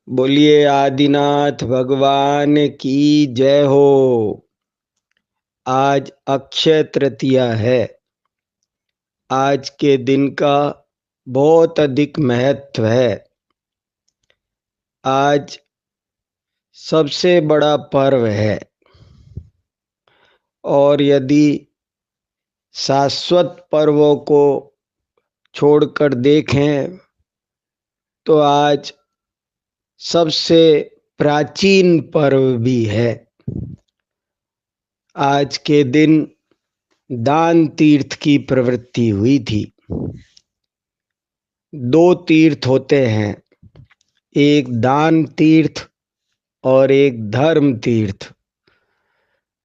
बोलिए आदिनाथ भगवान की जय हो। आज अक्षय तृतीया है। आज के दिन का बहुत अधिक महत्व है। आज सबसे बड़ा पर्व है और यदि शाश्वत पर्वों को छोड़कर देखें तो आज सबसे प्राचीन पर्व भी है। आज के दिन दान तीर्थ की प्रवृत्ति हुई थी। दो तीर्थ होते हैं, एक दान तीर्थ और एक धर्म तीर्थ।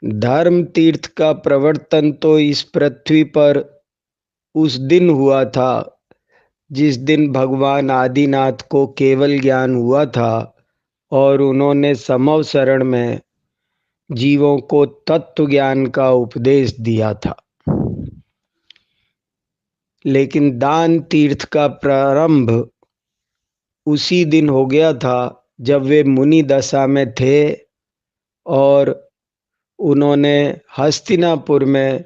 धर्म तीर्थ का प्रवर्तन तो इस पृथ्वी पर उस दिन हुआ था जिस दिन भगवान आदिनाथ को केवल ज्ञान हुआ था और उन्होंने समव शरण में जीवों को तत्व ज्ञान का उपदेश दिया था। लेकिन दान तीर्थ का प्रारंभ उसी दिन हो गया था जब वे मुनि दशा में थे और उन्होंने हस्तिनापुर में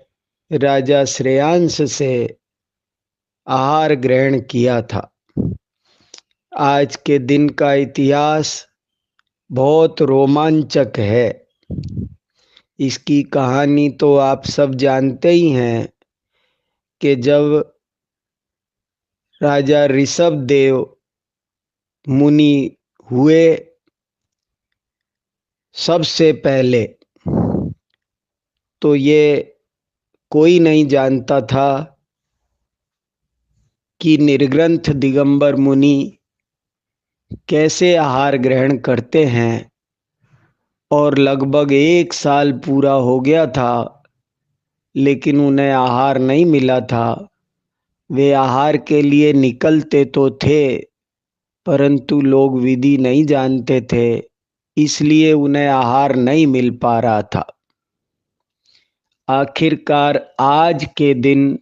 राजा श्रेयांश से आहार ग्रहण किया था। आज के दिन का इतिहास बहुत रोमांचक है। इसकी कहानी तो आप सब जानते ही हैं कि जब राजा ऋषभ देव मुनि हुए सबसे पहले, तो ये कोई नहीं जानता था कि निर्ग्रंथ दिगंबर मुनि कैसे आहार ग्रहण करते हैं। और लगभग 1 साल पूरा हो गया था लेकिन उन्हें आहार नहीं मिला था। वे आहार के लिए निकलते तो थे परंतु लोग विधि नहीं जानते थे, इसलिए उन्हें आहार नहीं मिल पा रहा था। आखिरकार आज के दिन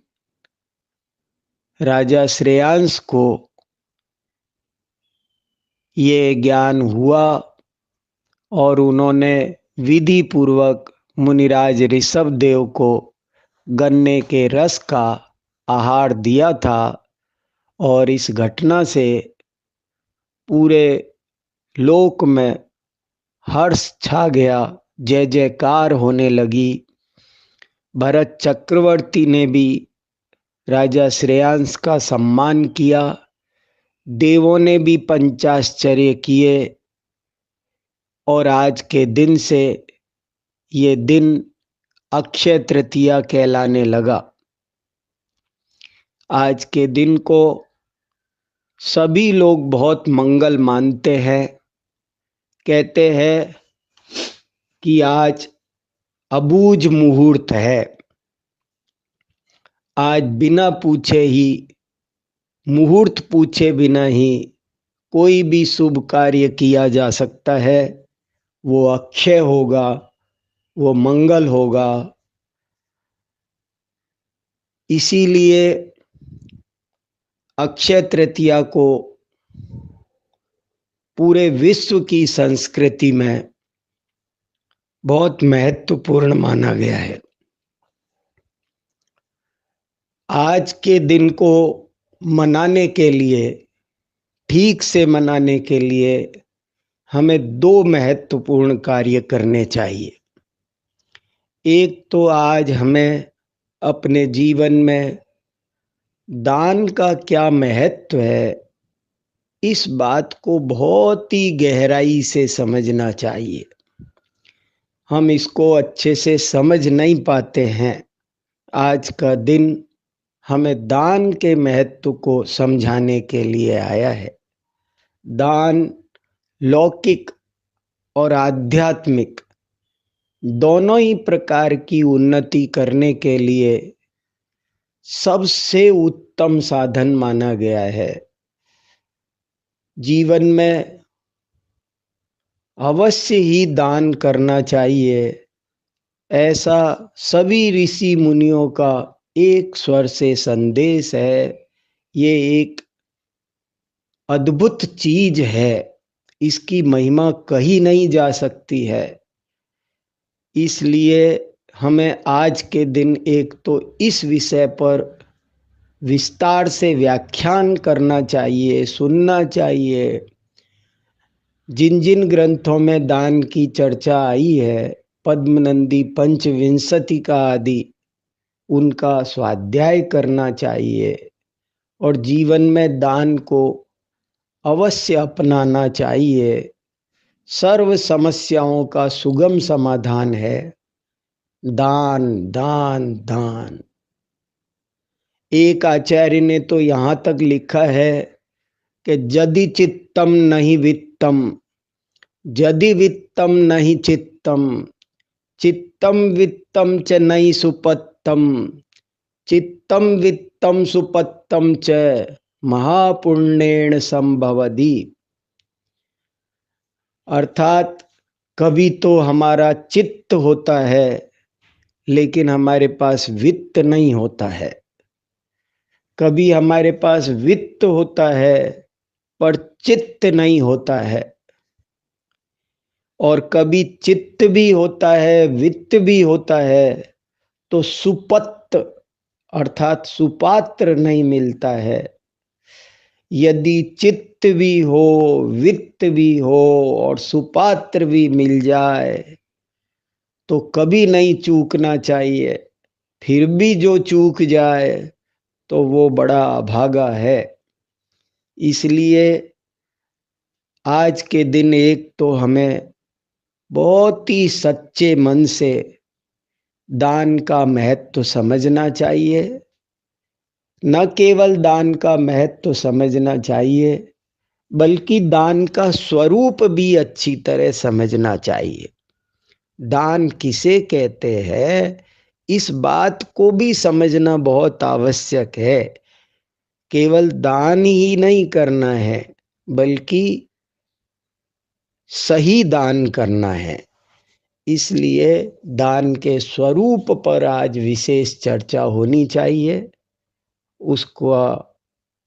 राजा श्रेयांश को ये ज्ञान हुआ और उन्होंने विधि पूर्वक मुनिराज ऋषभ देव को गन्ने के रस का आहार दिया था। और इस घटना से पूरे लोक में हर्ष छा गया, जय जयकार होने लगी। भरत चक्रवर्ती ने भी राजा श्रेयांश का सम्मान किया। देवों ने भी पंचाश्चर्य किए और आज के दिन से ये दिन अक्षय तृतीया कहलाने लगा। आज के दिन को सभी लोग बहुत मंगल मानते हैं। कहते हैं कि आज अबूझ मुहूर्त है। आज बिना पूछे ही, मुहूर्त पूछे बिना ही कोई भी शुभ कार्य किया जा सकता है। वो अक्षय होगा, वो मंगल होगा। इसीलिए अक्षय तृतीया को पूरे विश्व की संस्कृति में बहुत महत्वपूर्ण माना गया है। आज के दिन को मनाने के लिए, ठीक से मनाने के लिए हमें दो महत्वपूर्ण कार्य करने चाहिए। एक तो आज हमें अपने जीवन में दान का क्या महत्व है, इस बात को बहुत ही गहराई से समझना चाहिए। हम इसको अच्छे से समझ नहीं पाते हैं। आज का दिन हमें दान के महत्व को समझाने के लिए आया है। दान लौकिक और आध्यात्मिक दोनों ही प्रकार की उन्नति करने के लिए सबसे उत्तम साधन माना गया है। जीवन में अवश्य ही दान करना चाहिए, ऐसा सभी ऋषि मुनियों का एक स्वर से संदेश है। ये एक अद्भुत चीज है, इसकी महिमा कही नहीं जा सकती है। इसलिए हमें आज के दिन एक तो इस विषय पर विस्तार से व्याख्यान करना चाहिए, सुनना चाहिए। जिन जिन ग्रंथों में दान की चर्चा आई है, पद्मनंदी पंचविंशति आदि, उनका स्वाध्याय करना चाहिए और जीवन में दान को अवश्य अपनाना चाहिए। सर्व समस्याओं का सुगम समाधान है दान, दान, दान। एक आचार्य ने तो यहां तक लिखा है कि यदि चित्तम नहीं वित्तम, यदि वित्तम नहीं चित्तम, चित्तम वित्तम च नहीं सुपत्तम, चित्तम वित्तम सुपत्तम च महापुण्येन संभवति। अर्थात कभी तो हमारा चित्त होता है लेकिन हमारे पास वित्त नहीं होता है, कभी हमारे पास वित्त होता है पर चित्त नहीं होता है, और कभी चित्त भी होता है, वित्त भी होता है, तो सुपत्त अर्थात सुपात्र नहीं मिलता है। यदि चित्त भी हो, वित्त भी हो और सुपात्र भी मिल जाए तो कभी नहीं चूकना चाहिए। फिर भी जो चूक जाए तो वो बड़ा अभागा है। इसलिए आज के दिन एक तो हमें बहुत ही सच्चे मन से दान का महत्व समझना चाहिए। न केवल दान का महत्व समझना चाहिए बल्कि दान का स्वरूप भी अच्छी तरह समझना चाहिए। दान किसे कहते हैं, इस बात को भी समझना बहुत आवश्यक है। केवल दान ही नहीं करना है बल्कि सही दान करना है। इसलिए दान के स्वरूप पर आज विशेष चर्चा होनी चाहिए। उसको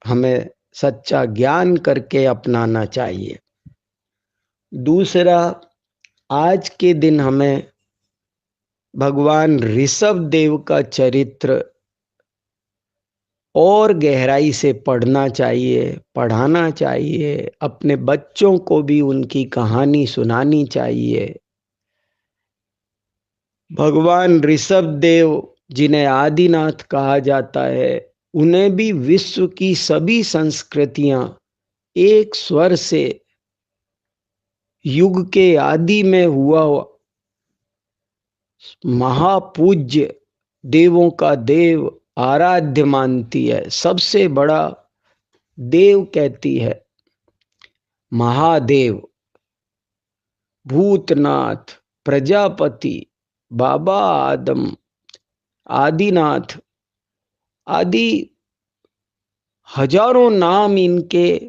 हमें सच्चा ज्ञान करके अपनाना चाहिए। दूसरा, आज के दिन हमें भगवान ऋषभ देव का चरित्र और गहराई से पढ़ना चाहिए, पढ़ाना चाहिए। अपने बच्चों को भी उनकी कहानी सुनानी चाहिए। भगवान ऋषभ देव, जिन्हें आदिनाथ कहा जाता है, उन्हें भी विश्व की सभी संस्कृतियां एक स्वर से युग के आदि में हुआ महापूज्य, देवों का देव, आराध्य मानती है, सबसे बड़ा देव कहती है। महादेव, भूतनाथ, प्रजापति, बाबा आदम, आदिनाथ आदि हजारों नाम इनके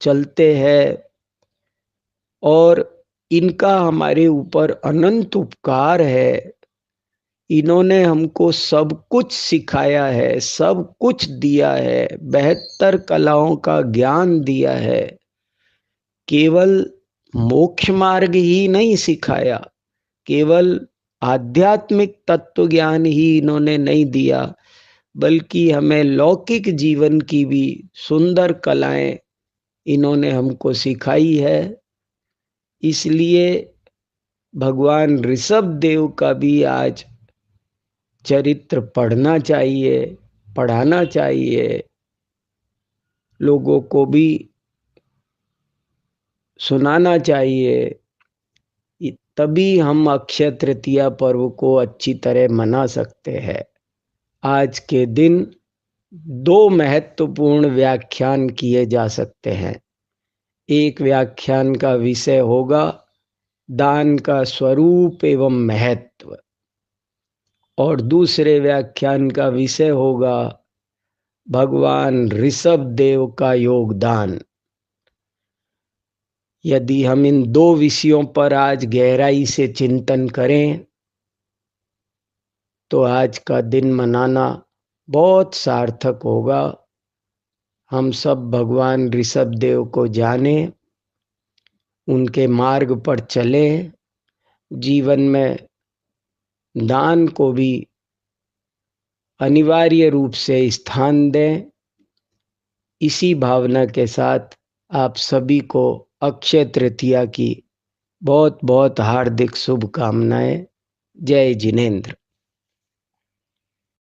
चलते हैं और इनका हमारे ऊपर अनंत उपकार है। इन्होंने हमको सब कुछ सिखाया है, सब कुछ दिया है, 72 कलाओं का ज्ञान दिया है। केवल मोक्ष मार्ग ही नहीं सिखाया, केवल आध्यात्मिक तत्व ज्ञान ही इन्होंने नहीं दिया, बल्कि हमें लौकिक जीवन की भी सुंदर कलाएं इन्होंने हमको सिखाई है। इसलिए भगवान ऋषभ देव का भी आज चरित्र पढ़ना चाहिए, पढ़ाना चाहिए, लोगों को भी सुनाना चाहिए। तभी हम अक्षय तृतीया पर्व को अच्छी तरह मना सकते हैं। आज के दिन 2 महत्वपूर्ण व्याख्यान किए जा सकते हैं। एक व्याख्यान का विषय होगा दान का स्वरूप एवं महत्व, और दूसरे व्याख्यान का विषय होगा भगवान ऋषभ देव का योगदान। यदि हम इन 2 विषयों पर आज गहराई से चिंतन करें तो आज का दिन मनाना बहुत सार्थक होगा। हम सब भगवान ऋषभ देव को जाने, उनके मार्ग पर चले, जीवन में दान को भी अनिवार्य रूप से स्थान दें। इसी भावना के साथ आप सभी को अक्षय तृतीया की बहुत बहुत हार्दिक शुभकामनाएं। जय जिनेंद्र।